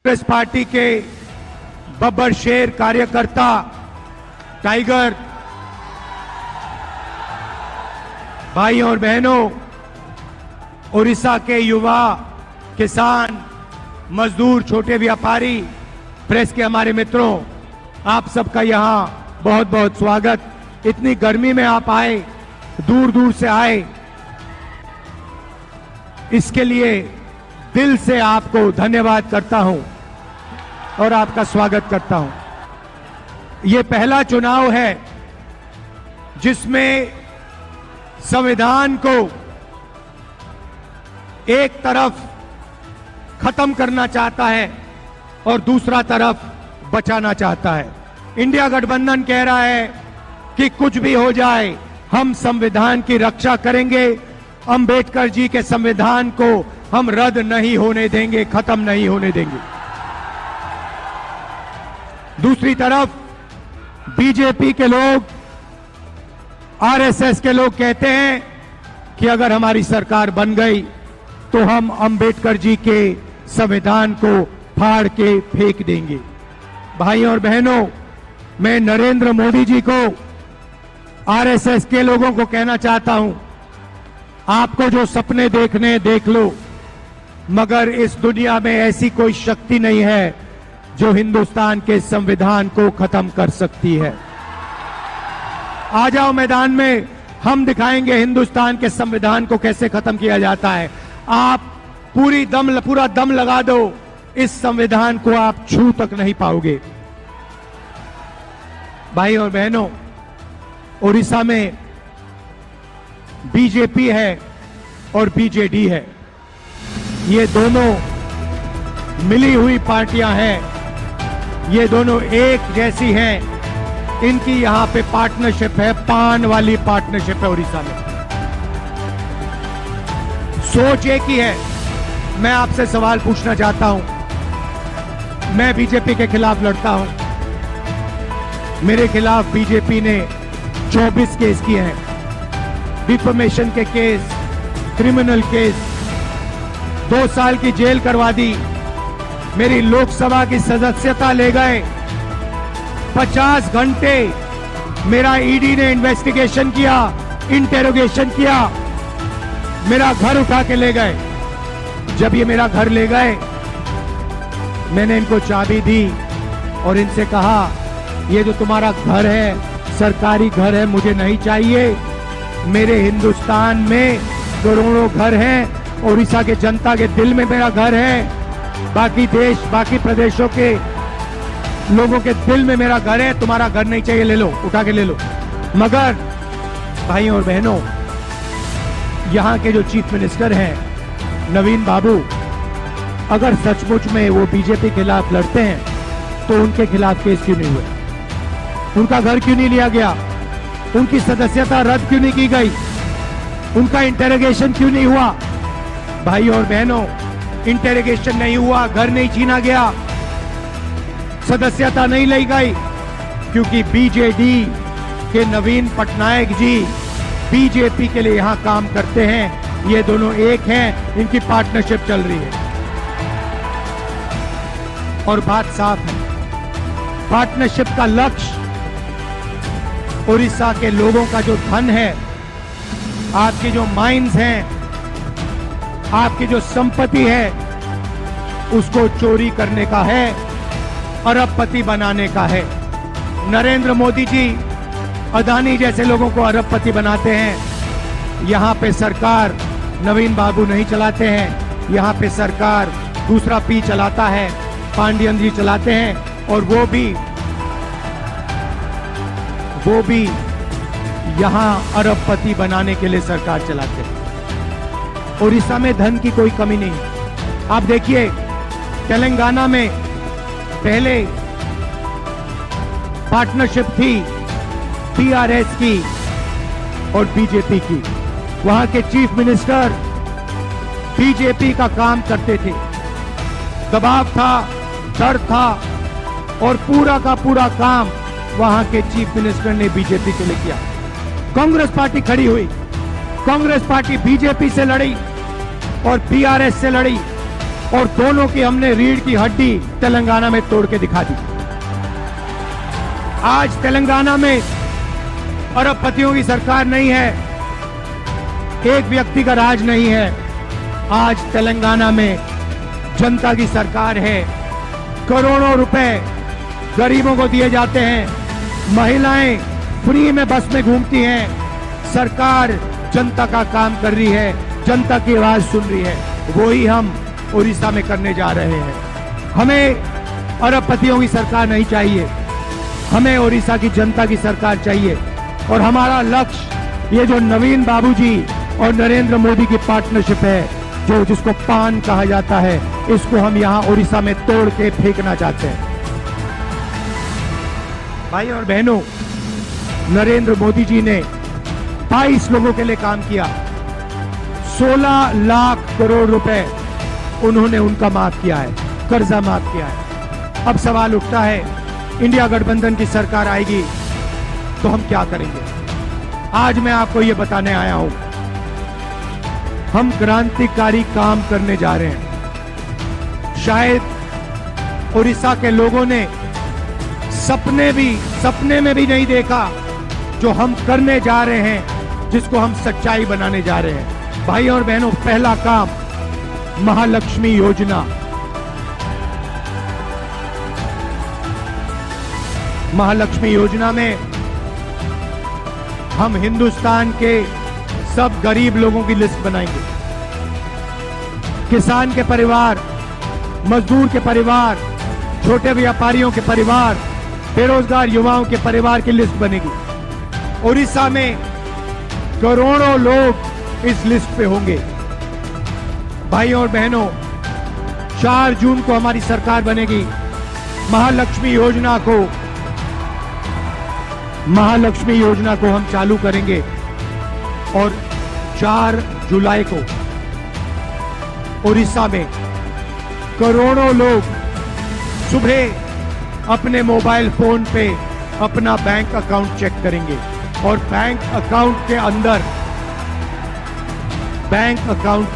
Congress party के बब्बर शेर कार्यकर्ता टाइगर भाइयों और बहनों, उड़ीसा के युवा, किसान, मजदूर, छोटे व्यापारी, प्रेस के हमारे मित्रों, आप सबका यहां बहुत बहुत स्वागत। इतनी गर्मी में आप आए, दूर दूर से आए, इसके लिए दिल से आपको धन्यवाद करता हूं और आपका स्वागत करता हूं। यह पहला चुनाव है जिसमें संविधान को एक तरफ खत्म करना चाहता है और दूसरा तरफ बचाना चाहता है। इंडिया गठबंधन कह रहा है कि कुछ भी हो जाए हम संविधान की रक्षा करेंगे, अंबेडकर जी के संविधान को हम रद्द नहीं होने देंगे, खत्म नहीं होने देंगे। दूसरी तरफ बीजेपी के लोग, आरएसएस के लोग कहते हैं कि अगर हमारी सरकार बन गई तो हम अंबेडकर जी के संविधान को फाड़ के फेंक देंगे। भाइयों और बहनों, मैं नरेंद्र मोदी जी को, आरएसएस के लोगों को कहना चाहता हूं, आपको जो सपने देखने देख लो, मगर इस दुनिया में ऐसी कोई शक्ति नहीं है जो हिंदुस्तान के संविधान को खत्म कर सकती है। आ जाओ मैदान में, हम दिखाएंगे हिंदुस्तान के संविधान को कैसे खत्म किया जाता है। आप पूरा दम लगा दो, इस संविधान को आप छू तक नहीं पाओगे। भाई और बहनों, उड़ीसा में बीजेपी है और बीजेडी है, ये दोनों मिली हुई पार्टियां हैं, ये दोनों एक जैसी हैं। इनकी यहां पे पार्टनरशिप है, पान वाली पार्टनरशिप है उड़ीसा में। सोच एक ही है। मैं आपसे सवाल पूछना चाहता हूं, मैं बीजेपी के खिलाफ लड़ता हूं, मेरे खिलाफ बीजेपी ने 24 केस किए हैं, डिफेमेशन के केस, क्रिमिनल केस, 2 साल की जेल करवा दी, मेरी लोकसभा की सदस्यता ले गए, 50 घंटे मेरा ईडी ने इन्वेस्टिगेशन किया, इंटेरोगेशन किया, मेरा घर उठा के ले गए। जब ये मेरा घर ले गए, मैंने इनको चाबी दी और इनसे कहा, ये जो तुम्हारा घर है सरकारी घर है, मुझे नहीं चाहिए। मेरे हिंदुस्तान में करोड़ों घर हैं, उड़ीसा के जनता के दिल में मेरा घर है, बाकी देश, बाकी प्रदेशों के लोगों के दिल में मेरा घर है। तुम्हारा घर नहीं चाहिए, ले लो, उठा के ले लो। मगर भाइयों और बहनों, यहां के जो चीफ मिनिस्टर हैं नवीन बाबू, अगर सचमुच में वो बीजेपी के खिलाफ लड़ते हैं तो उनके खिलाफ केस क्यों नहीं हुए? उनका घर क्यों नहीं लिया गया? उनकी सदस्यता रद्द क्यों नहीं की गई? उनका इंटेरोगेशन क्यों नहीं हुआ? भाइयों और बहनों, इंटेरोगेशन नहीं हुआ, घर नहीं छीना गया, सदस्यता नहीं ली गई, क्योंकि बीजेडी के नवीन पटनायक जी बीजेपी के लिए यहां काम करते हैं। ये दोनों एक हैं, इनकी पार्टनरशिप चल रही है और बात साफ है। पार्टनरशिप का लक्ष्य उड़ीसा के लोगों का जो धन है, आपके जो माइंस हैं, आपकी जो संपत्ति है, उसको चोरी करने का है, अरबपति बनाने का है। नरेंद्र मोदी जी अदानी जैसे लोगों को अरबपति बनाते हैं। यहां पे सरकार नवीन बाबू नहीं चलाते हैं, यहां पे सरकार दूसरा पी चलाता है, पांडियन जी चलाते हैं, और वो भी यहां अरबपति बनाने के लिए सरकार चलाते हैं। उड़ीसा में धन की कोई कमी नहीं। आप देखिए, तेलंगाना में पहले पार्टनरशिप थी टीआरएस की और बीजेपी की। वहां के चीफ मिनिस्टर बीजेपी का काम करते थे, दबाव था, डर था, और पूरा का पूरा काम वहां के चीफ मिनिस्टर ने बीजेपी के लिए किया। कांग्रेस पार्टी खड़ी हुई, कांग्रेस पार्टी बीजेपी से लड़ी और बीआरएस से लड़ी, और दोनों की हमने रीढ़ की हड्डी तेलंगाना में तोड़ के दिखा दी। आज तेलंगाना में अरबपतियों की सरकार नहीं है, एक व्यक्ति का राज नहीं है। आज तेलंगाना में जनता की सरकार है। करोड़ों रुपए गरीबों को दिए जाते हैं। महिलाएं फ्री में बस में घूमती हैं। सरकार जनता का काम कर रही है, जनता की आवाज सुन रही है। वही हम उड़ीसा में करने जा रहे हैं। हमें अरबपतियों की सरकार नहीं चाहिए, हमें उड़ीसा की जनता की सरकार चाहिए। और हमारा लक्ष्य ये जो नवीन बाबूजी और नरेंद्र मोदी की पार्टनरशिप है, जिसको पान कहा जाता है, इसको हम यहां उड़ीसा में तोड़ के फेंकना चाहते हैं। भाई और बहनों, नरेंद्र मोदी जी ने 22 लोगों के लिए काम किया। 16 लाख करोड़ रुपए उन्होंने उनका माफ किया है, कर्जा माफ किया है। अब सवाल उठता है, इंडिया गठबंधन की सरकार आएगी तो हम क्या करेंगे? आज मैं आपको यह बताने आया हूं, हम क्रांतिकारी काम करने जा रहे हैं। शायद उड़ीसा के लोगों ने सपने में भी नहीं देखा जो हम करने जा रहे हैं, जिसको हम सच्चाई बनाने जा रहे हैं। भाई और बहनों, पहला काम महालक्ष्मी योजना। महालक्ष्मी योजना में हम हिंदुस्तान के सब गरीब लोगों की लिस्ट बनाएंगे। किसान के परिवार, मजदूर के परिवार, छोटे व्यापारियों के परिवार, बेरोजगार युवाओं के परिवार की लिस्ट बनेगी। उड़ीसा में करोड़ों लोग इस लिस्ट पे होंगे। भाइयों और बहनों, 4 जून को हमारी सरकार बनेगी। महालक्ष्मी योजना को हम चालू करेंगे और 4 जुलाई को उड़ीसा में करोड़ों लोग सुबह अपने मोबाइल फोन पे अपना बैंक अकाउंट चेक करेंगे और बैंक अकाउंट के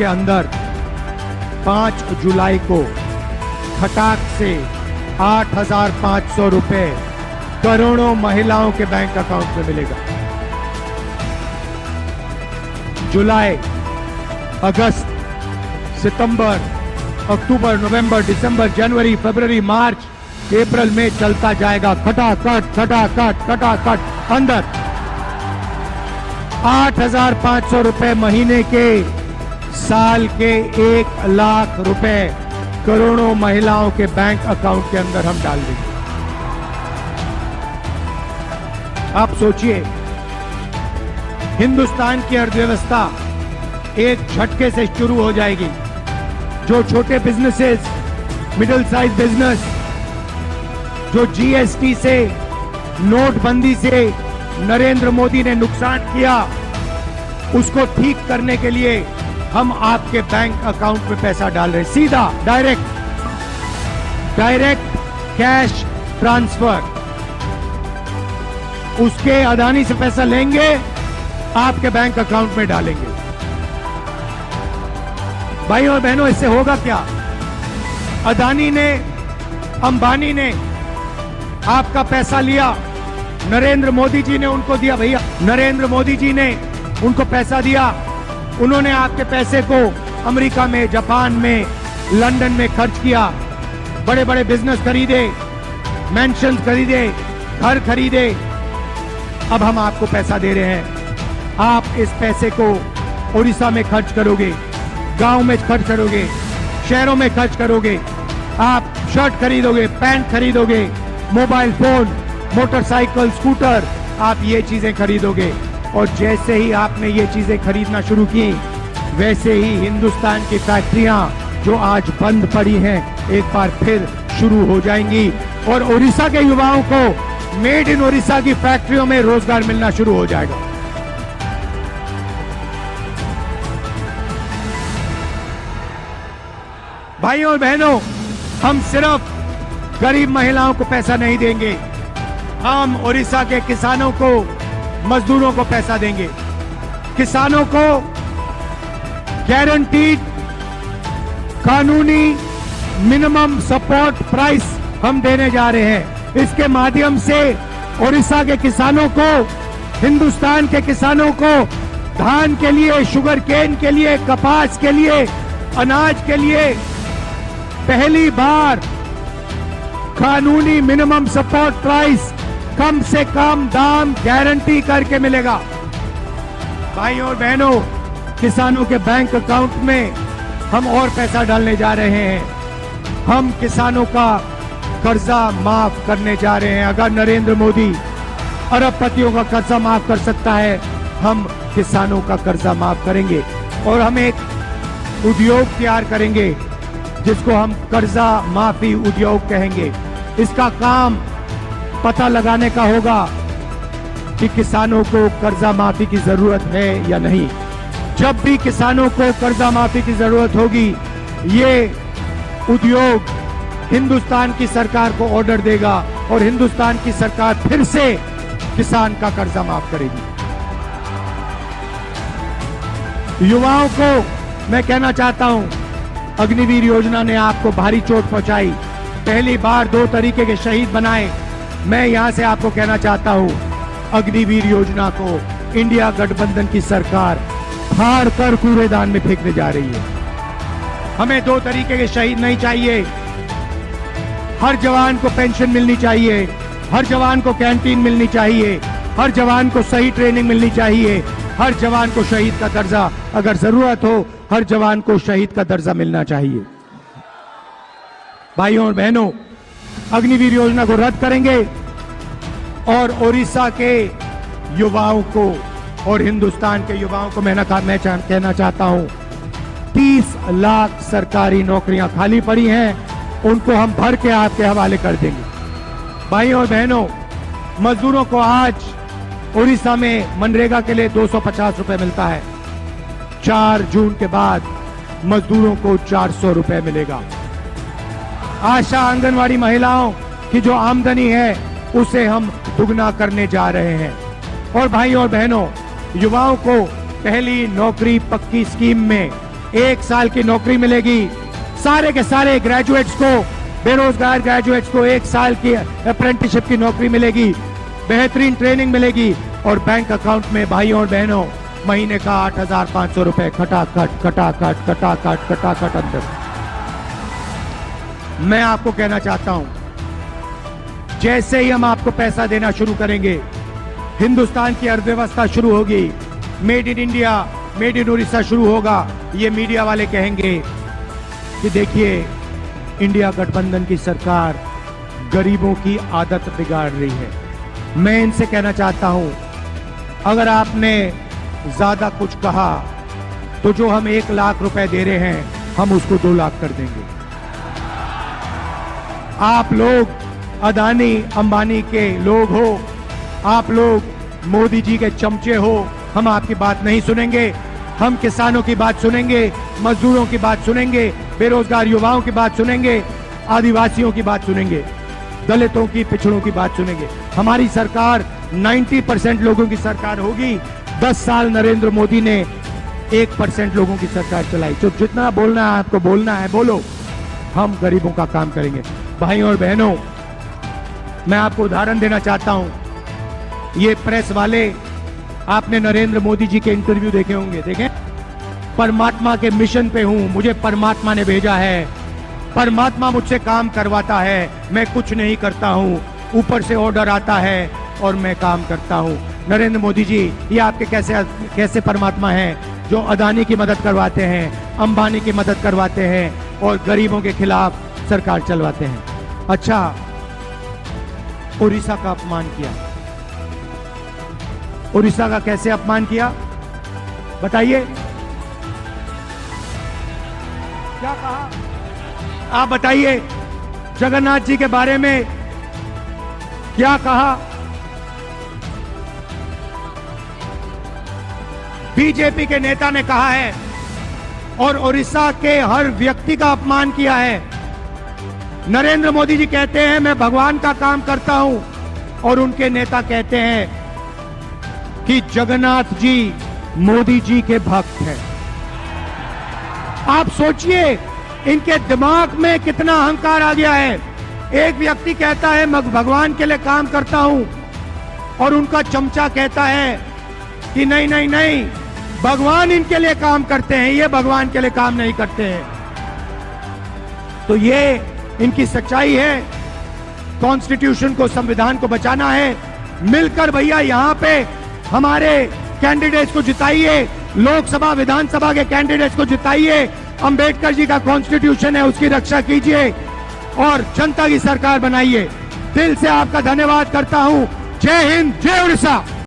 अंदर 5 जुलाई को खटाक से 8,500 रुपए करोड़ों महिलाओं के बैंक अकाउंट में मिलेगा। जुलाई, अगस्त, सितंबर, अक्टूबर, नवंबर, दिसंबर, जनवरी, फरवरी, मार्च, अप्रैल में चलता जाएगा। खटाखट अंदर 8,500 रुपए महीने के, साल के 1 लाख रुपए करोड़ों महिलाओं के बैंक अकाउंट के अंदर हम डाल देंगे। आप सोचिए, हिंदुस्तान की अर्थव्यवस्था एक झटके से शुरू हो जाएगी। जो छोटे बिजनेसेस, मिडिल साइज बिजनेस, जो जीएसटी से, नोटबंदी से नरेंद्र मोदी ने नुकसान किया, उसको ठीक करने के लिए हम आपके बैंक अकाउंट में पैसा डाल रहे हैं। सीधा डायरेक्ट कैश ट्रांसफर। उसके अदानी से पैसा लेंगे, आपके बैंक अकाउंट में डालेंगे। भाई और बहनों, इससे होगा क्या? अदानी ने, अंबानी ने आपका पैसा लिया, नरेंद्र मोदी जी ने उनको दिया। भैया, नरेंद्र मोदी जी ने उनको पैसा दिया, उन्होंने आपके पैसे को अमेरिका में, जापान में, लंदन में खर्च किया, बड़े बड़े बिजनेस खरीदे, मैंशन खरीदे, घर खरीदे। अब हम आपको पैसा दे रहे हैं, आप इस पैसे को उड़ीसा में खर्च करोगे, गांव में खर्च करोगे, शहरों में खर्च करोगे। आप शर्ट खरीदोगे, पैंट खरीदोगे, मोबाइल फोन, मोटरसाइकिल, स्कूटर, आप ये चीजें खरीदोगे। और जैसे ही आपने ये चीजें खरीदना शुरू की, वैसे ही हिंदुस्तान की फैक्ट्रियां जो आज बंद पड़ी हैं, एक बार फिर शुरू हो जाएंगी और उड़ीसा के युवाओं को मेड इन उड़ीसा की फैक्ट्रियों में रोजगार मिलना शुरू हो जाएगा। भाइयों और बहनों, हम सिर्फ गरीब महिलाओं को पैसा नहीं देंगे, हम उड़ीसा के किसानों को, मजदूरों को पैसा देंगे। किसानों को गारंटीड कानूनी मिनिमम सपोर्ट प्राइस हम देने जा रहे हैं। इसके माध्यम से ओडिशा के किसानों को, हिंदुस्तान के किसानों को धान के लिए, शुगर केन के लिए, कपास के लिए, अनाज के लिए पहली बार कानूनी मिनिमम सपोर्ट प्राइस, कम से कम दाम गारंटी करके मिलेगा। भाइयों और बहनों, किसानों के बैंक अकाउंट में हम और पैसा डालने जा रहे हैं। हम किसानों का कर्जा माफ करने जा रहे हैं। अगर नरेंद्र मोदी अरबपतियों का कर्जा माफ कर सकता है, हम किसानों का कर्जा माफ करेंगे। और हम एक उद्योग तैयार करेंगे जिसको हम कर्जा माफी उद्योग कहेंगे। इसका काम पता लगाने का होगा कि किसानों को कर्जा माफी की जरूरत है या नहीं। जब भी किसानों को कर्जा माफी की जरूरत होगी, ये उद्योग हिंदुस्तान की सरकार को ऑर्डर देगा और हिंदुस्तान की सरकार फिर से किसान का कर्जा माफ करेगी। युवाओं को मैं कहना चाहता हूं, अग्निवीर योजना ने आपको भारी चोट पहुंचाई, पहली बार 2 तरीके के शहीद बनाए। मैं यहां से आपको कहना चाहता हूं, अग्निवीर योजना को इंडिया गठबंधन की सरकार फाड़ कर कूड़ेदान में फेंकने जा रही है। हमें 2 तरीके के शहीद नहीं चाहिए। हर जवान को पेंशन मिलनी चाहिए, हर जवान को कैंटीन मिलनी चाहिए, हर जवान को सही ट्रेनिंग मिलनी चाहिए, हर जवान को शहीद का दर्जा, अगर जरूरत हो हर जवान को शहीद का दर्जा मिलना चाहिए। भाइयों और बहनों, अग्निवीर योजना को रद्द करेंगे और ओडिशा के युवाओं को और हिंदुस्तान के युवाओं को मैं कहना चाहता हूं, 30 लाख सरकारी नौकरियां खाली पड़ी हैं, उनको हम भर के आपके हवाले कर देंगे। भाइयों और बहनों, मजदूरों को आज ओडिशा में मनरेगा के लिए 250 रुपए मिलता है। 4 जून के बाद मजदूरों को 400 रुपए मिलेगा। आशा आंगनवाड़ी महिलाओं की जो आमदनी है उसे हम दुगना करने जा रहे हैं। और भाइयों और बहनों, युवाओं को पहली नौकरी पक्की स्कीम में 1 साल की नौकरी मिलेगी। सारे के सारे ग्रेजुएट्स को, बेरोजगार ग्रेजुएट्स को 1 साल की अप्रेंटिसशिप की नौकरी मिलेगी, बेहतरीन ट्रेनिंग मिलेगी और बैंक अकाउंट में भाइयों और बहनों महीने का 8,500 रुपए खटाखट अंदर। मैं आपको कहना चाहता हूं, जैसे ही हम आपको पैसा देना शुरू करेंगे, हिंदुस्तान की अर्थव्यवस्था शुरू होगी, made in India, made in Orissa शुरू होगा। ये मीडिया वाले कहेंगे कि देखिए इंडिया गठबंधन की सरकार गरीबों की आदत बिगाड़ रही है। मैं इनसे कहना चाहता हूं, अगर आपने ज्यादा कुछ कहा तो जो हम 1 लाख रुपए दे रहे हैं हम उसको 2 लाख कर देंगे। आप लोग अदानी अंबानी के लोग हो, आप लोग मोदी जी के चमचे हो, हम आपकी बात नहीं सुनेंगे। हम किसानों की बात सुनेंगे, मजदूरों की बात सुनेंगे, बेरोजगार युवाओं की बात सुनेंगे, आदिवासियों की बात सुनेंगे, दलितों की, पिछड़ों की बात सुनेंगे। हमारी सरकार 90% लोगों की सरकार होगी। 10 साल नरेंद्र मोदी ने 1% लोगों की सरकार चलाई। तो जितना बोलना है आपको बोलना है, बोलो, हम गरीबों का काम करेंगे। भाइयों और बहनों, मैं आपको उदाहरण देना चाहता हूं। ये प्रेस वाले, आपने नरेंद्र मोदी जी के इंटरव्यू देखे होंगे, देखें। परमात्मा के मिशन पे हूं, मुझे परमात्मा ने भेजा है, परमात्मा मुझसे काम करवाता है, मैं कुछ नहीं करता हूं, ऊपर से ऑर्डर आता है और मैं काम करता हूं। नरेंद्र मोदी जी, ये आपके कैसे परमात्मा हैं जो अदानी की मदद करवाते हैं, अंबानी की मदद करवाते हैं और गरीबों के खिलाफ सरकार चलवाते हैं। अच्छा, उड़ीसा का अपमान किया। उड़ीसा का कैसे अपमान किया बताइए? क्या कहा आप बताइए? जगन्नाथ जी के बारे में क्या कहा? बीजेपी के नेता ने कहा है और उड़ीसा के हर व्यक्ति का अपमान किया है। नरेंद्र मोदी जी कहते हैं मैं भगवान का काम करता हूं और उनके नेता कहते हैं कि जगन्नाथ जी मोदी जी के भक्त हैं। आप सोचिए, इनके दिमाग में कितना अहंकार आ गया है। एक व्यक्ति कहता है मैं भगवान के लिए काम करता हूं और उनका चमचा कहता है कि नहीं नहीं नहीं, भगवान इनके लिए काम करते हैं, ये भगवान के लिए काम नहीं करते हैं। तो ये इनकी सच्चाई है। कॉन्स्टिट्यूशन को, संविधान को बचाना है। मिलकर भैया यहां पे हमारे कैंडिडेट्स को जिताइए, लोकसभा विधानसभा के कैंडिडेट्स को जिताइए। अंबेडकर जी का कॉन्स्टिट्यूशन है, उसकी रक्षा कीजिए और जनता की सरकार बनाइए। दिल से आपका धन्यवाद करता हूं। जय हिंद, जय उड़ीसा।